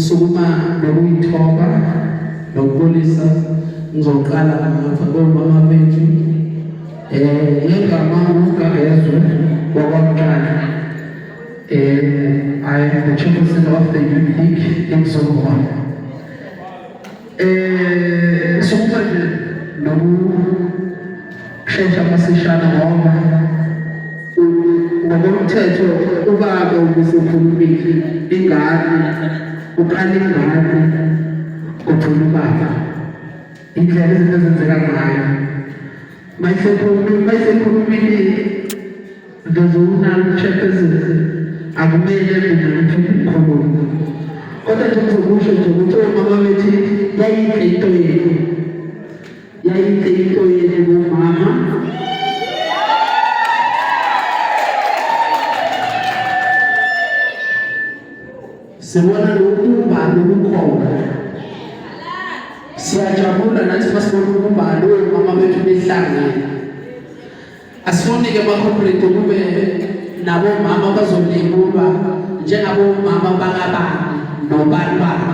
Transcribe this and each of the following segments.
ukusukuma nokuyithoba nokubonisa ngizoqala ngapha komama bethu ngegama uGabezwe wakwaMtshana. I am the chairperson of the Youth League in Solomon. Sukuma nje nokushesha masishana ngoba ngokomthetho ubaba ubusekhulumile ingane ukhala ingane kuphuma ubaba indlela izinto ezenzeka ngayo mayisekhulumile ngizona chairperson akumele mina ngiphume kodwa nje ngizokusho nje ukuthi omama bethi yayinhle into yenu bomama sibona lokubumbano lukhona siyajabula nathi masibona ubumbano omama bethu behlangene asifunike ama-corporate kube nabo mama bazolebulwa njengabo mama bangabani nobani bani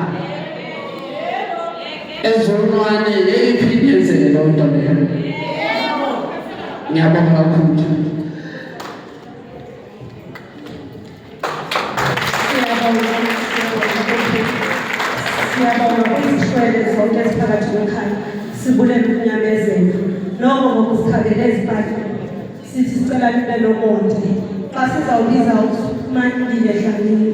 ezonwane yeyiphi yenzeke loo nto leyo. Ngiyabonga kakhulu. Siyabonga izishwele zonke esiphakathi kwekhaya sibulela ukunyamezela noma ngokusikhangela ezibhali sithi sicela libe nomonde xa sizawubiza uMandile Dlamini